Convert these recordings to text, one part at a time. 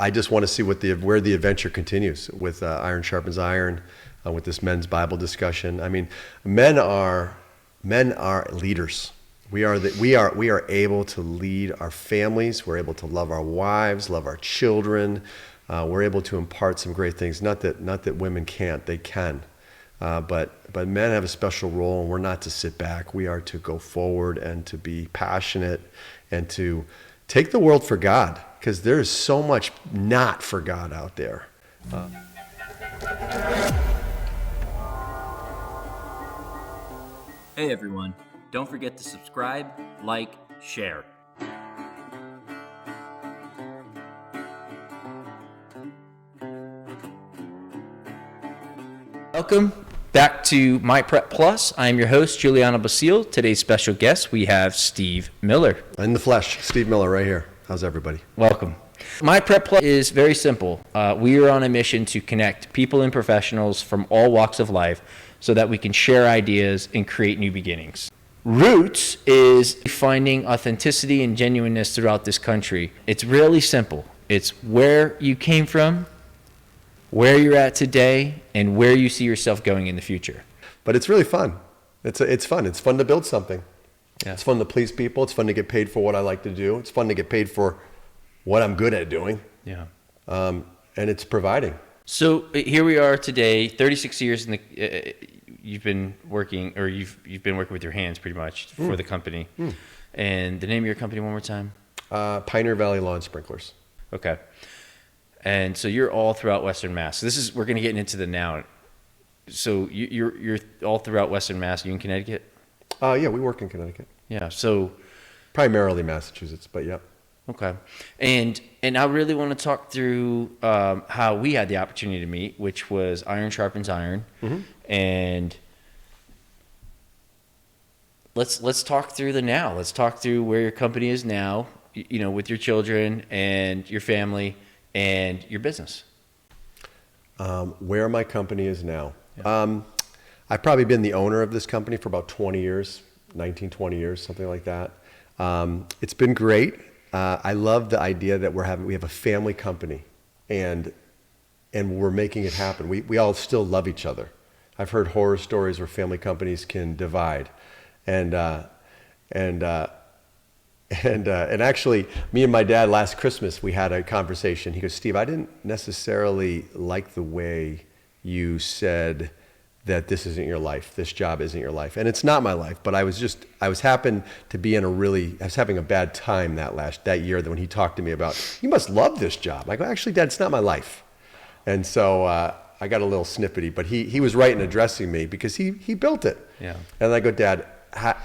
I just want to see where the adventure continues with Iron Sharpens Iron, with this men's Bible discussion. I mean, men are leaders. We are able to lead our families. We're able to love our wives, love our children. We're able to impart some great things. Not that women can't; they can. But men have a special role, and we're not to sit back. We are to go forward and to be passionate and to take the world for God, because there is so much not for God out there. Hey everyone, don't forget to subscribe, like, share. Welcome back to MYPREPPLUS. I am your host, Giuliano. Today's special guest, we have Steve Miller. In the flesh, Steve Miller right here. How's everybody? Welcome. MYPREPPLUS is very simple. We are on a mission to connect people and professionals from all walks of life so that we can share ideas and create new beginnings. Roots is finding authenticity and genuineness throughout this country. It's really simple. It's where you came from, where you're at today, and where you see yourself going in the future. But it's really fun. It's fun. It's fun to build something. Yeah. It's fun to please people. It's fun to get paid for what I like to do. It's fun to get paid for what I'm good at doing. Yeah. And it's providing. So here we are today, 36 years in the. You've been working, or you've been working with your hands pretty much for the company. And the name of your company one more time? Pioneer Valley Lawn Sprinklers. Okay. And so you're all throughout Western Mass. So we're going to get into the now. So you're all throughout Western Mass. You in Connecticut? Yeah, we work in Connecticut. Yeah. So primarily Massachusetts, but yeah. Okay. And I really want to talk through how we had the opportunity to meet, which was Iron Sharpens Iron. Mm-hmm. And let's talk through the now. Let's talk through where your company is now, with your children and your family and your business. Where my company is now. Yeah. I've probably been the owner of this company for about 20 years, 19, 20 years, something like that. It's been great. I love the idea that we have a family company and we're making it happen. We all still love each other. I've heard horror stories where family companies can divide, and actually, me and my dad last Christmas we had a conversation. He goes, "Steve, I didn't necessarily like the way you said that this isn't your life, this job isn't your life, and it's not my life. But I was having a bad time that year when he talked to me about, you must love this job. I go, actually, Dad, it's not my life, and so." I got a little snippety, but he was right in addressing me because he built it. Yeah. And I go, Dad,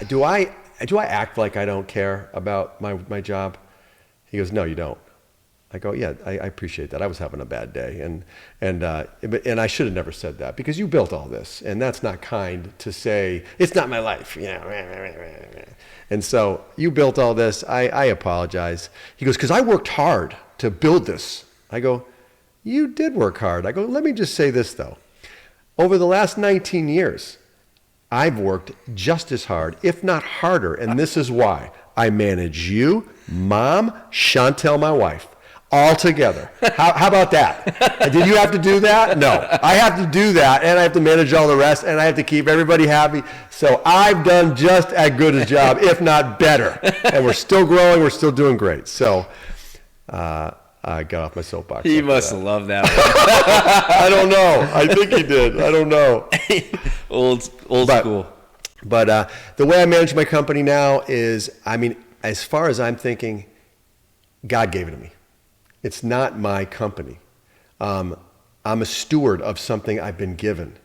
do I act like I don't care about my job? He goes, no, you don't. I go, yeah, I appreciate that. I was having a bad day, and I should have never said that because you built all this, and that's not kind to say. It's not my life, And so you built all this. I apologize. He goes, because I worked hard to build this. I go, you did work hard. I go, let me just say this, though. Over the last 19 years, I've worked just as hard, if not harder, and this is why. I manage you, Mom, Chantel, my wife, all together. How about that? Did you have to do that? No. I have to do that, and I have to manage all the rest, and I have to keep everybody happy. So I've done just as good a job, if not better. And we're still growing. We're still doing great. So I got off my soapbox. He must have loved that one. I don't know. I think he did. I don't know. Old school. But the way I manage my company now is, as far as I'm thinking, God gave it to me. It's not my company. I'm a steward of something I've been given.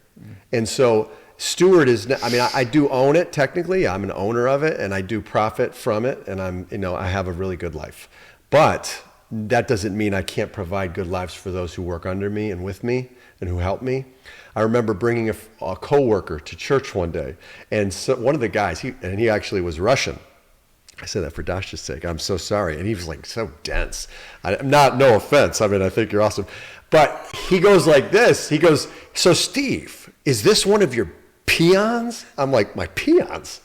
And so steward is, I do own it technically. I'm an owner of it and I do profit from it. And I have a really good life. But that doesn't mean I can't provide good lives for those who work under me and with me and who help me. I remember bringing a coworker to church one day, and so one of the guys, he actually was Russian. I said that for Dash's sake. I'm so sorry. And he was like so dense. No offense. I think you're awesome. But he goes like this. He goes, so Steve, is this one of your peons? I'm like, my peons?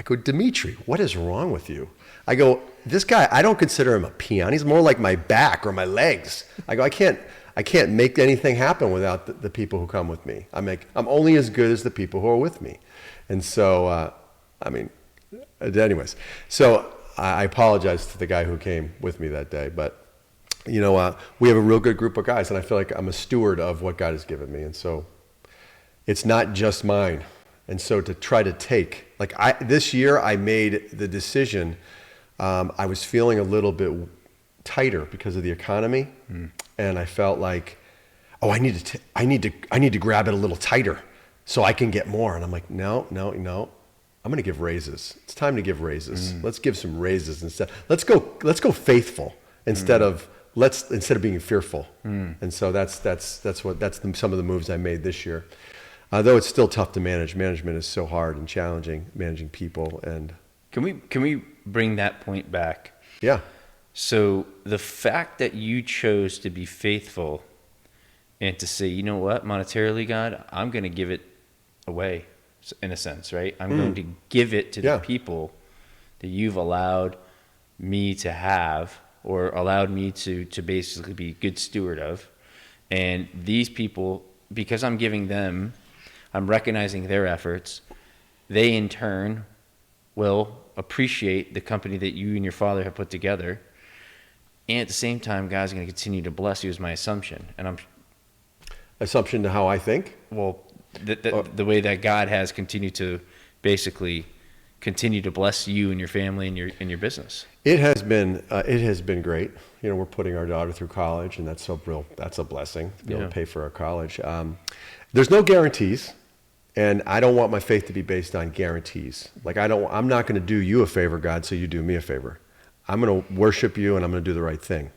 I go, Dimitri, what is wrong with you? I go, this guy, I don't consider him a peon. He's more like my back or my legs. I go, I can't make anything happen without the people who come with me. I'm only as good as the people who are with me. And so, anyways, so I apologize to the guy who came with me that day, but we have a real good group of guys, and I feel like I'm a steward of what God has given me. And so it's not just mine. And so to try to take, this year I made the decision, I was feeling a little bit tighter because of the economy. And I felt like, I need to grab it a little tighter so I can get more. And I'm like, no. I'm going to give raises. It's time to give raises. Let's give some raises instead. Let's go faithful instead of being fearful. And so that's some of the moves I made this year. Though it's still tough to manage. Management is so hard and challenging, managing people. And can we bring that point back? Yeah. So the fact that you chose to be faithful and to say, you know what, monetarily, God, I'm going to give it away, in a sense, right? I'm going to give it to the people that you've allowed me to have, or allowed me to basically be a good steward of. And these people, because I'm giving them, I'm recognizing their efforts, they in turn will appreciate the company that you and your father have put together. And at the same time, God's going to continue to bless you, is my assumption. And assumption to how I think? Well, the way that God has continued to basically continue to bless you and your family and your business. It has been great. We're putting our daughter through college, and that's a blessing to be able to pay for our college. There's no guarantees, and I don't want my faith to be based on guarantees. I'm not going to do you a favor, God, so you do me a favor. I'm going to worship you, and I'm going to do the right thing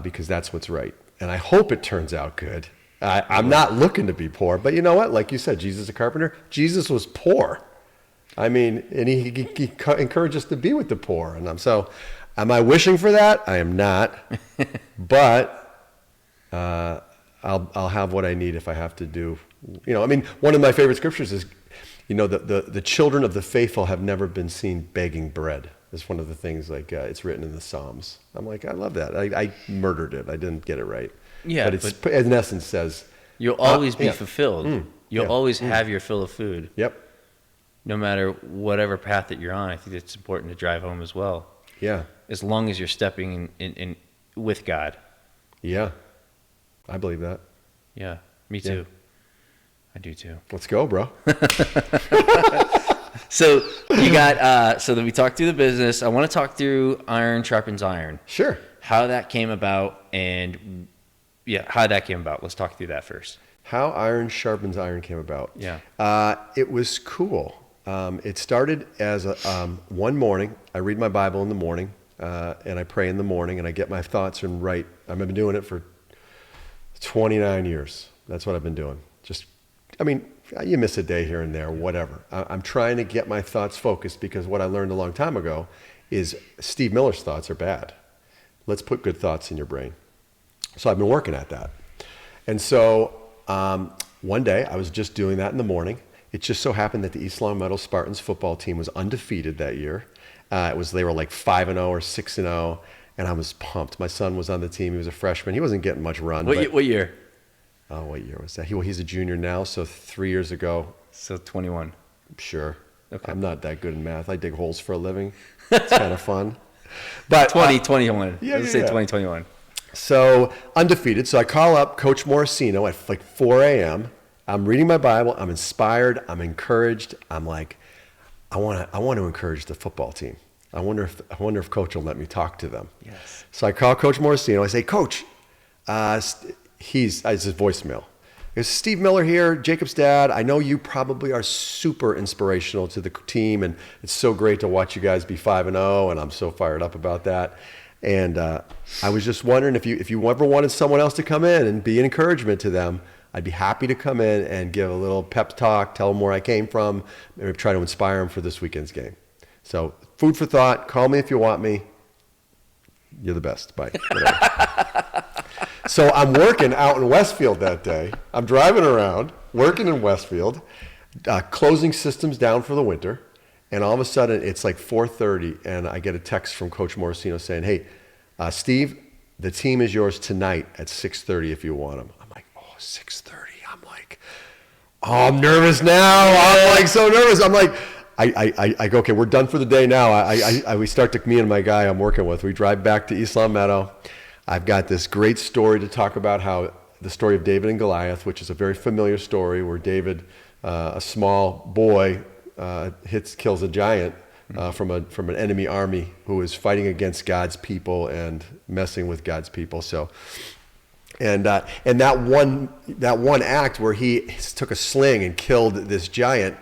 because that's what's right. And I hope it turns out good. I'm not looking to be poor, but you know what? Like you said, Jesus is a carpenter. Jesus was poor. I mean, and he encouraged us to be with the poor. And am I wishing for that? I am not. But I'll have what I need if I have to do. One of my favorite scriptures is, the children of the faithful have never been seen begging bread. It's one of the things it's written in the Psalms. I'm like, I love that. I murdered it. I didn't get it right. Yeah, but in essence says you'll always be fulfilled. You'll always have your fill of food. Yep. No matter whatever path that you're on, I think it's important to drive home as well. Yeah. As long as you're stepping in with God. Yeah. I believe that. Yeah. Me too. Yeah. I do too. Let's go, bro. So you got so that we talked through the business. I want to talk through Iron Sharpens Iron. Sure. How that came about, and how that came about. Let's talk through that first. How Iron Sharpens Iron came about. Yeah. It was cool. It started as one morning. I read my Bible in the morning, and I pray in the morning, and I get my thoughts and write. I've been doing it for 29 years. That's what I've been doing. You miss a day here and there, whatever. I'm trying to get my thoughts focused because what I learned a long time ago is Steve Miller's thoughts are bad. Let's put good thoughts in your brain. So I've been working at that. And so one day I was just doing that in the morning. It just so happened that the East Longmeadow Spartans football team was undefeated that year. They were like 5-0 or 6-0, and I was pumped. My son was on the team. He was a freshman. He wasn't getting much run. What year? Oh, what year was that? He's a junior now, so 3 years ago. So 21. Sure. Okay. I'm not that good in math. I dig holes for a living. It's kind of fun. But 2021. Let's say 2021. So undefeated. So I call up Coach Morosino at like 4 a.m. I'm reading my Bible. I'm inspired. I'm encouraged. I'm like, I want to encourage the football team. I wonder if Coach will let me talk to them. Yes. So I call Coach Morosino. I say, Coach, it's his voicemail. It's Steve Miller here, Jacob's dad. I know you probably are super inspirational to the team, and it's so great to watch you guys be 5-0, and I'm so fired up about that. And I was just wondering if you ever wanted someone else to come in and be an encouragement to them, I'd be happy to come in and give a little pep talk, tell them where I came from, maybe try to inspire them for this weekend's game. So food for thought. Call me if you want me. You're the best. Bye. So I'm working out in Westfield that day. I'm driving around, working in Westfield, closing systems down for the winter. And all of a sudden, it's like 4:30, and I get a text from Coach Morosino saying, hey, Steve, the team is yours tonight at 6:30 if you want them. I'm like, oh, 6:30. I'm like, oh, I'm nervous now. I'm like so nervous. I'm like, I go, okay, we're done for the day now. Me and my guy I'm working with, we drive back to East Longmeadow. I've got this great story to talk about, how the story of David and Goliath, which is a very familiar story where David, a small boy, kills a giant from an enemy army who is fighting against God's people and messing with God's people. So, and that one act where he took a sling and killed this giant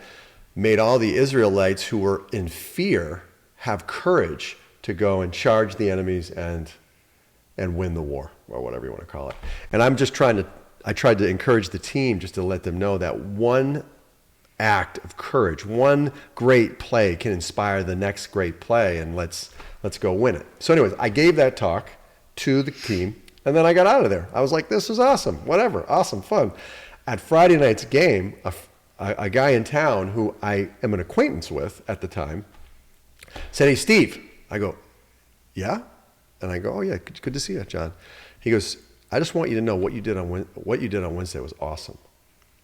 made all the Israelites who were in fear have courage to go and charge the enemies and win the war, or whatever you want to call it. And I tried to encourage the team just to let them know that one act of courage, one great play can inspire the next great play, and let's go win it. So anyways, I gave that talk to the team, and then I got out of there. I was like, this is awesome, whatever, awesome, fun. At Friday night's game, a guy in town who I am an acquaintance with at the time said, hey, Steve. I go, yeah? And I go, oh, yeah, good to see you, John. He goes, I just want you to know what you did on Wednesday was awesome.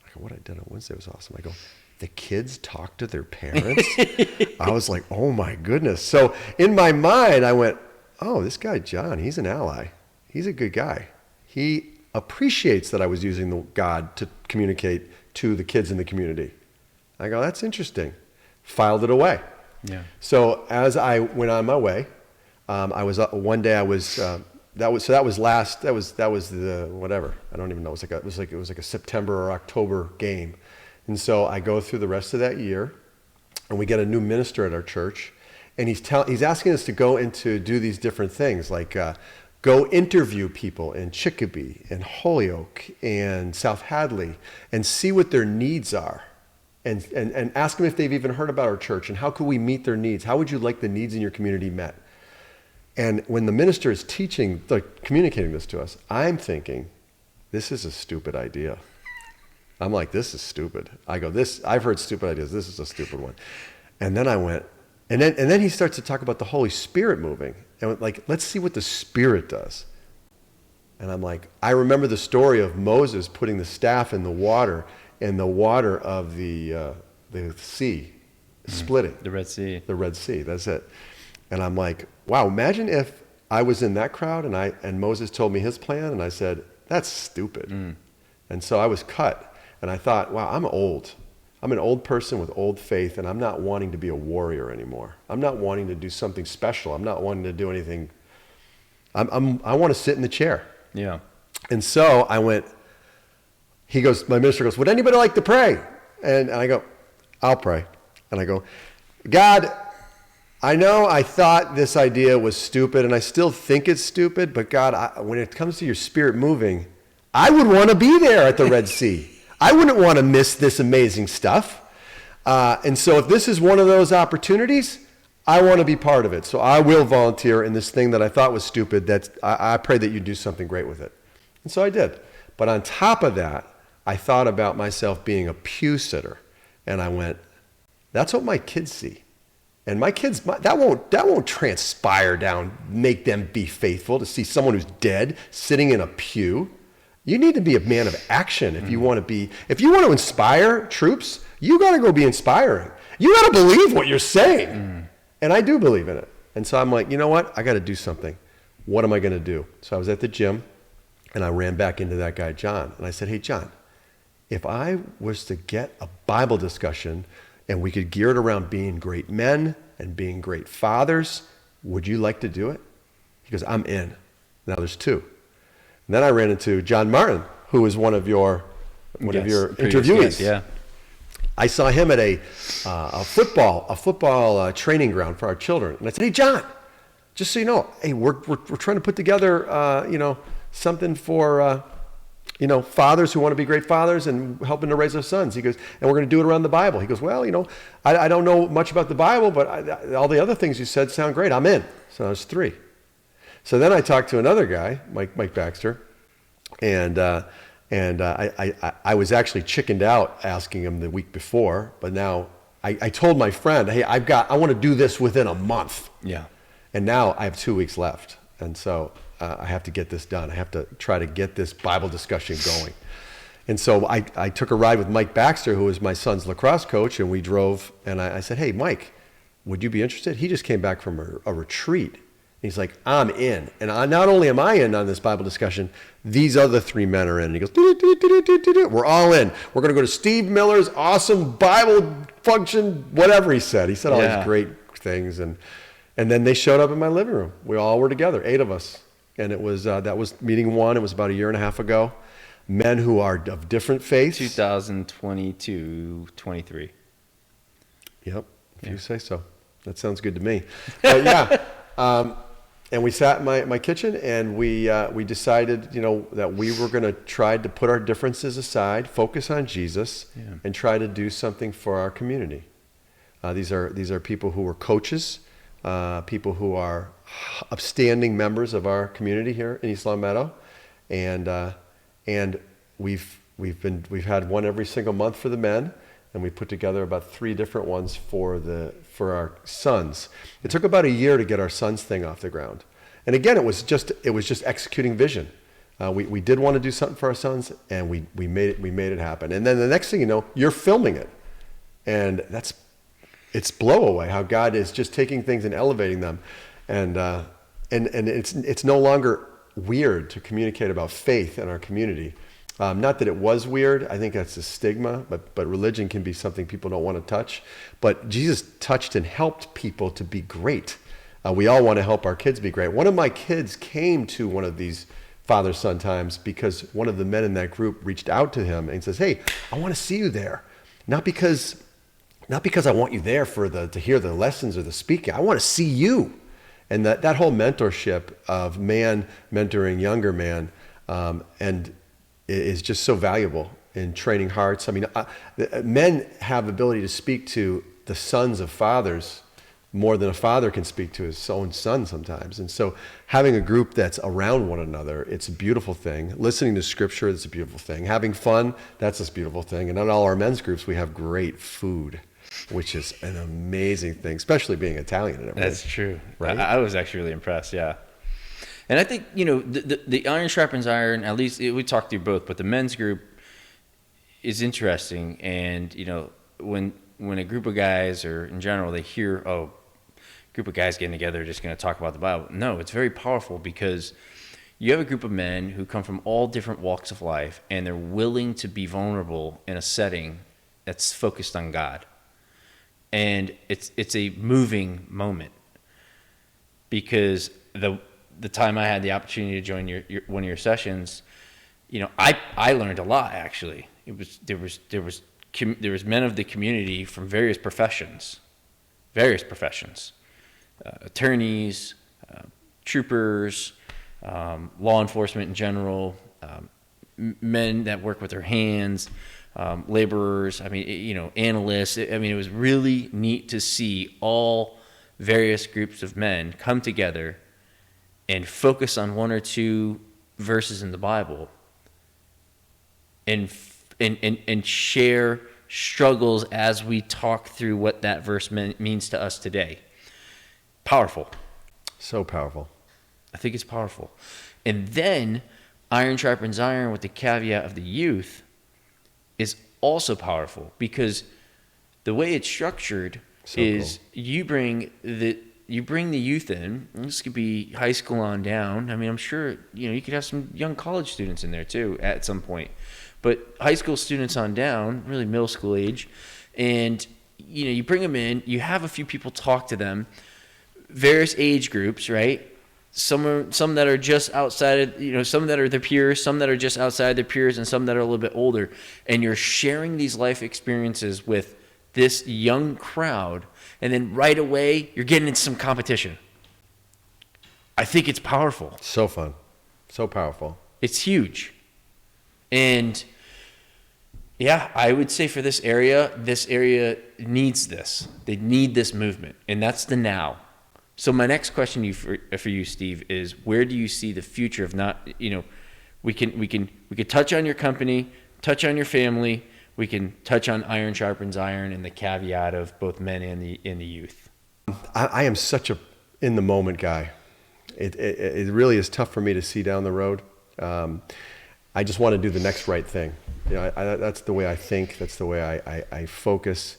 I go, what I did on Wednesday was awesome. I go, the kids talked to their parents? I was like, oh, my goodness. So in my mind, I went, oh, this guy, John, he's an ally. He's a good guy. He appreciates that I was using the God to communicate to the kids in the community. I go, that's interesting. Filed it away. Yeah. So as I went on my way, I was one day I was that was the whatever, I don't even know, it was like a September or October game. And so I go through the rest of that year, and we get a new minister at our church, and he's asking us to go and to do these different things, like go interview people in Chicopee and Holyoke and South Hadley and see what their needs are, and ask them if they've even heard about our church, and how could we meet their needs? How would you like the needs in your community met? And when the minister is communicating this to us, I'm thinking, this is a stupid idea. I'm like, this is stupid. I go, I've heard stupid ideas. This is a stupid one. And then I went, and then he starts to talk about the Holy Spirit moving. And like, let's see what the Spirit does. And I'm like, I remember the story of Moses putting the staff in the water, and the water of the sea splitting. The Red Sea. The Red Sea, that's it. And I'm like, wow, imagine if I was in that crowd and Moses told me his plan, and I said, that's stupid. And so I was cut. And I thought, wow, I'm old. I'm an old person with old faith, and I'm not wanting to be a warrior anymore. I'm not wanting to do something special. I'm not wanting to do anything. I want to sit in the chair. Yeah. And so I went, my minister goes, would anybody like to pray? And I go, I'll pray. And I go, God, I know I thought this idea was stupid, and I still think it's stupid, but God, when it comes to your Spirit moving, I would want to be there at the Red Sea. I wouldn't want to miss this amazing stuff. And so if this is one of those opportunities, I want to be part of it. So I will volunteer in this thing that I thought was stupid. I pray that you do something great with it. And so I did. But on top of that, I thought about myself being a pew sitter. And I went, that's what my kids see. And my kids, that won't transpire down, make them be faithful to see someone who's dead sitting in a pew. You need to be a man of action if you want to inspire troops, you got to go be inspiring. You got to believe what you're saying. And I do believe in it. And so I'm like, you know what? I got to do something. What am I going to do? So I was at the gym, and I ran back into that guy, John. And I said, hey, John, if I was to get a Bible discussion and we could gear it around being great men and being great fathers, would you like to do it? He goes, I'm in. Now there's two. And then I ran into John Martin, who was one of your interviewees. Guest, yeah. I saw him at a football training ground for our children, and I said, "Hey, John, just so you know, hey, we're trying to put together, something for, fathers who want to be great fathers and helping to raise our sons." He goes, "And we're going to do it around the Bible." He goes, "Well, I don't know much about the Bible, but all the other things you said sound great. I'm in." So I was 3. So then I talked to another guy, Mike Baxter, and I was actually chickened out asking him the week before, but now I told my friend, hey, I want to do this within a month. Yeah. And now I have 2 weeks left. And so I have to get this done. I have to try to get this Bible discussion going. And so I took a ride with Mike Baxter, who was my son's lacrosse coach, and we drove. And I said, hey, Mike, would you be interested? He just came back from a retreat. He's like, I'm in. And not only am I in on this Bible discussion, these other 3 men are in. And he goes, we're all in. We're going to go to Steve Miller's awesome Bible function, whatever he said. He said all these great things. And then they showed up in my living room. We all were together, 8 of us. And it was that was meeting 1. It was about a year and a half ago. Men who are of different faiths. 2022, 23. Yep, if you say so. That sounds good to me. But yeah. And we sat in my kitchen, and we decided, that we were going to try to put our differences aside, focus on Jesus, and try to do something for our community. These are people who were coaches, people who are upstanding members of our community here in East Longmeadow, and we've had one every single month for the men. And we put together about 3 different ones for our sons. It took about a year to get our sons thing off the ground. And again, it was just executing vision. We did want to do something for our sons, and we made it happen. And then the next thing you know, you're filming it, and it's blow away how God is just taking things and elevating them, and it's no longer weird to communicate about faith in our community. Not that it was weird. I think that's a stigma, but religion can be something people don't want to touch. But Jesus touched and helped people to be great. We all want to help our kids be great. One of my kids came to one of these father-son times because one of the men in that group reached out to him and says, hey, I want to see you there. Not because I want you there to hear the lessons or the speaking. I want to see you. And that whole mentorship of man mentoring younger man, and is just so valuable in training hearts. I mean, men have ability to speak to the sons of fathers more than a father can speak to his own son sometimes. And so having a group that's around one another, it's a beautiful thing. Listening to scripture, it's a beautiful thing. Having fun, that's a beautiful thing. And on all our men's groups, we have great food, which is an amazing thing, especially being Italian and everything. That's true. Right? I was actually really impressed, yeah. And I think, the iron sharpens iron, at least we talked through both, but the men's group is interesting. And, when a group of guys, or in general, they hear, a group of guys getting together just going to talk about the Bible. No, it's very powerful because you have a group of men who come from all different walks of life, and they're willing to be vulnerable in a setting that's focused on God. And it's a moving moment, because the time I had the opportunity to join your one of your sessions, I learned a lot. Actually, there was men of the community from various professions, attorneys, troopers, law enforcement in general, men that work with their hands, laborers. I mean, analysts. I mean, it was really neat to see all various groups of men come together and focus on 1 or 2 verses in the Bible, and share struggles as we talk through what that verse means to us today. Powerful. So powerful. I think it's powerful. And then iron sharpens iron with the caveat of the youth is also powerful, because the way it's structured is cool. You bring the youth in. This could be high school on down. I mean, I'm sure, you could have some young college students in there too at some point. But high school students on down, really middle school age. And, you bring them in, you have a few people talk to them, various age groups, right? Some that are just outside of, some that are their peers, some that are just outside their peers, and some that are a little bit older. And you're sharing these life experiences with this young crowd, and then right away you're getting into some competition. I think it's powerful. So fun. So powerful. It's huge. And yeah, I would say for this area needs this. They need this movement, and that's the now. So my next question for you, Steve, is where do you see the future of not, we can touch on your company, touch on your family, we can touch on iron sharpens iron and the caveat of both men and the youth. I am such a in the moment guy. It really is tough for me to see down the road. I just want to do the next right thing. You know, that's the way I think. That's the way I focus.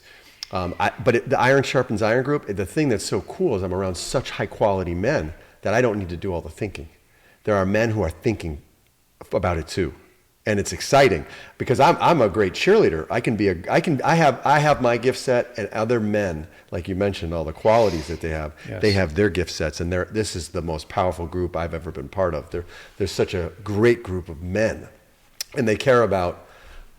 The Iron Sharpens Iron group, the thing that's so cool is I'm around such high quality men that I don't need to do all the thinking. There are men who are thinking about it too. And it's exciting because I'm a great cheerleader. I have my gift set, and other men, like you mentioned, all the qualities that they have, Yes. They have their gift sets, and this is the most powerful group I've ever been part of. There's such a great group of men, and they care about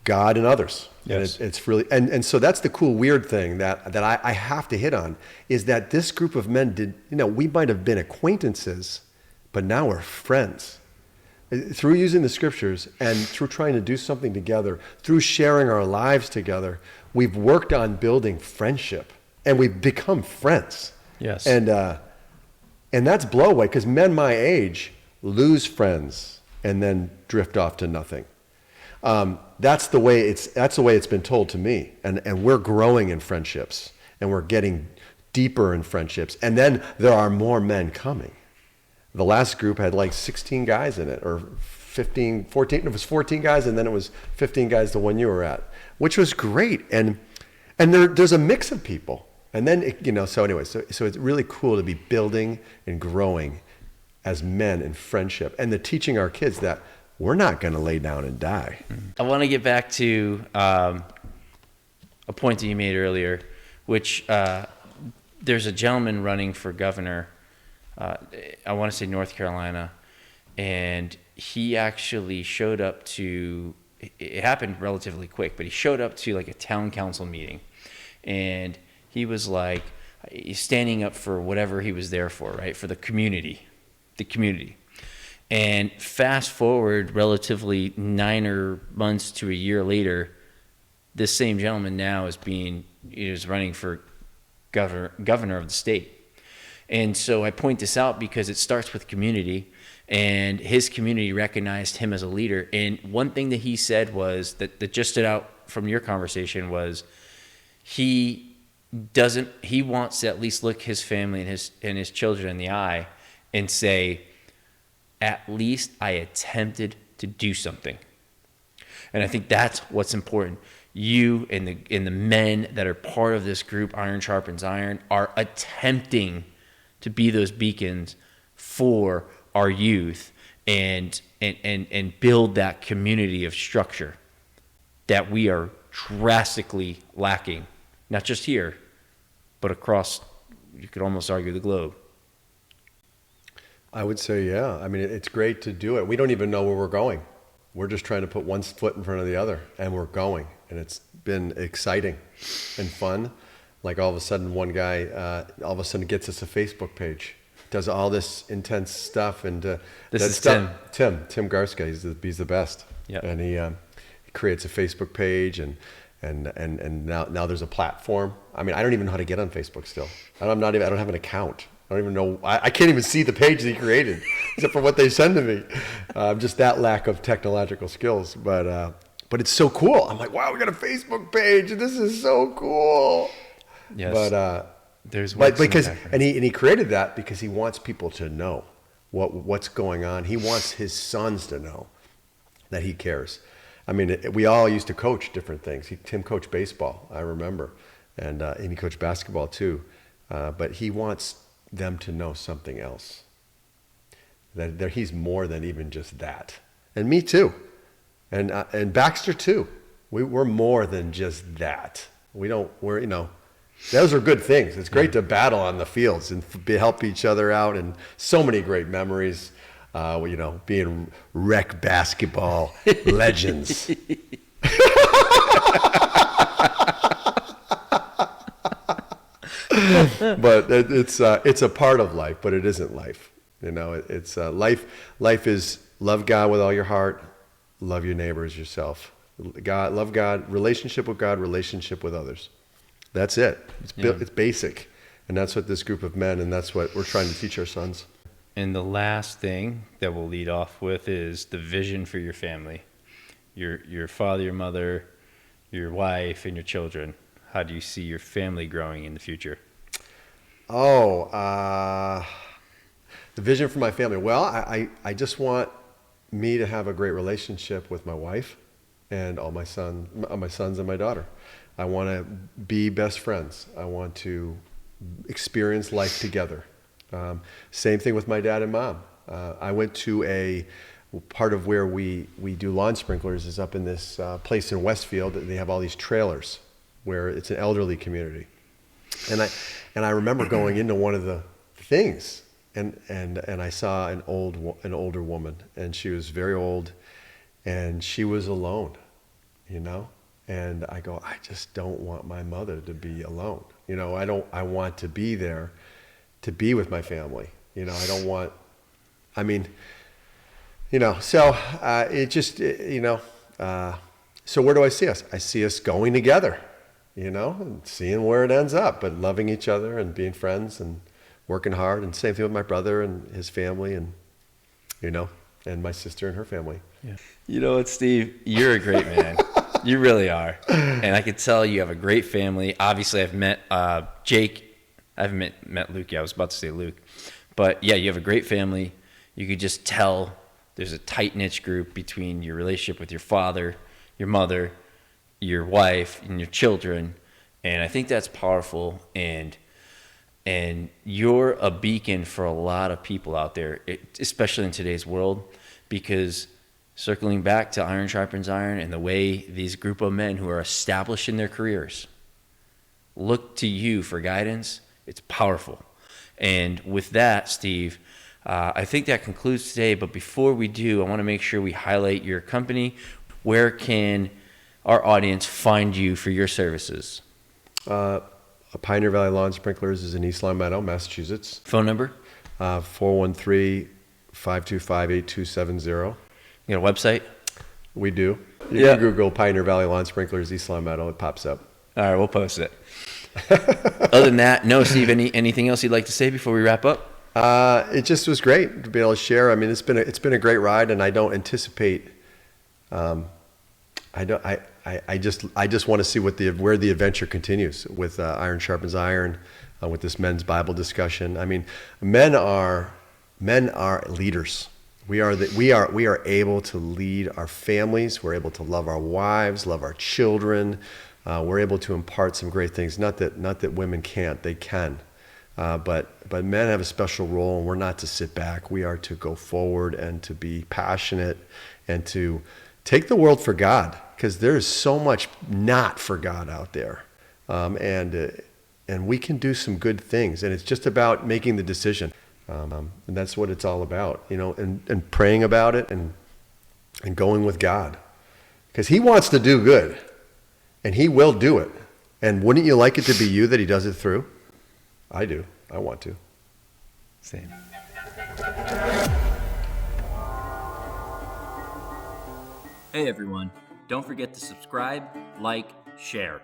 God and others. Yes. And it's really, and so that's the cool, weird thing that I have to hit on is that this group of men we might have been acquaintances, but now we're friends. Through using the scriptures and through trying to do something together, through sharing our lives together, we've worked on building friendship, and we've become friends. Yes. And that's blow away, because men my age lose friends and then drift off to nothing. That's the way it's been told to me, and we're growing in friendships, and we're getting deeper in friendships, and then there are more men coming. The last group had like 16 guys in it, or 15, 14. It was 14 guys, and then it was 15 guys the one you were at, which was great. And there's a mix of people. And then, so it's really cool to be building and growing as men in friendship, and teaching our kids that we're not going to lay down and die. I want to get back to a point that you made earlier, which there's a gentleman running for governor. I want to say North Carolina, and he actually showed up to, it happened relatively quick, but he showed up to like a town council meeting, and he was like, he's standing up for whatever he was there for, right? For the community. And fast forward relatively 9 months to a year later, this same gentleman now is running for governor of the state. And so I point this out because it starts with community, and his community recognized him as a leader. And one thing that he said was that just stood out from your conversation was he wants to at least look his family and his children in the eye and say, at least I attempted to do something. And I think that's what's important. You and the men that are part of this group, Iron Sharpens Iron, are attempting to be those beacons for our youth and build that community of structure that we are drastically lacking, not just here, but across, you could almost argue, the globe. I would say, yeah. I mean, it's great to do it. We don't even know where we're going. We're just trying to put one foot in front of the other, and we're going. And it's been exciting and fun. Like all of a sudden, one guy gets us a Facebook page, does all this intense stuff, and this is Tim Garska. He's the best. Yeah. And he creates a Facebook page, and now there's a platform. I mean, I don't even know how to get on Facebook still. I don't have an account. I don't even know. I can't even see the page that he created, except for what they send to me. Just that lack of technological skills, but it's so cool. I'm like, wow, we got a Facebook page. This is so cool. Yes. But he created that because he wants people to know what's going on. He wants his sons to know that he cares. I mean, we all used to coach different things. Tim coached baseball, I remember, and he coached basketball too. But he wants them to know something else. That he's more than even just that, and me too, and Baxter too. We're more than just that. Those are good things. It's great to battle on the fields and help each other out, and so many great memories. Being rec basketball legends. But it's a part of life, but it isn't life. It's life. Life is love God with all your heart, love your neighbor as yourself. Love God, relationship with God, relationship with others. That's it. It's basic, and that's what this group of men, and that's what we're trying to teach our sons. And the last thing that we'll lead off with is the vision for your family, your father, your mother, your wife and your children? How do you see your family growing in the future? The vision for my family. Well, I just want me to have a great relationship with my wife and all my sons and my daughter. I want to be best friends. I want to experience life together. Same thing with my dad and mom. I went to part of where we do lawn sprinklers is up in this place in Westfield that they have all these trailers where it's an elderly community. And I remember going into one of the things and I saw an older woman, and she was very old and she was alone, you know? And I go, I just don't want my mother to be alone. You know, I want to be there to be with my family. You know, I don't want, I mean, you know, so it just, you know, so where do I see us? I see us going together, you know, and seeing where it ends up, but loving each other and being friends and working hard. And same thing with my brother and his family, and, you know, and my sister and her family. Yeah. You know what, Steve? You're a great man. You really are. And I could tell you have a great family. Obviously, I've met Jake. I haven't met Luke yet. I was about to say Luke. But yeah, you have a great family. You could just tell there's a tight-knit group between your relationship with your father, your mother, your wife, and your children. And I think that's powerful. And you're a beacon for a lot of people out there, especially in today's world, because circling back to iron sharpens iron and the way these group of men who are established in their careers look to you for guidance, it's powerful. And with that, Steve, I think that concludes today. But before we do, I want to make sure we highlight your company. Where can our audience find you for your services? Pioneer Valley Lawn Sprinklers is in East Longmeadow, Massachusetts. Phone number? 413-525-8270. You got a website? We do. You can Google Pioneer Valley Lawn Sprinklers, East Longmeadow. It pops up. All right, we'll post it. Other than that, no, Steve, anything else you'd like to say before we wrap up? It just was great to be able to share. I mean, it's been a great ride, and I don't anticipate. I just want to see where the adventure continues with Iron Sharpens Iron, with this men's Bible discussion. I mean, men are leaders. We are able to lead our families. We're able to love our wives, love our children. We're able to impart some great things. Not that women can't; they can. But men have a special role, and we're not to sit back. We are to go forward and to be passionate and to take the world for God, because there is so much not for God out there, and we can do some good things. And it's just about making the decision, and that's what it's all about, you know, and praying about it and going with God, because He wants to do good, and He will do it. And wouldn't you like it to be you that He does it through? I do. I want to. Same. Hey everyone, don't forget to subscribe, like, share.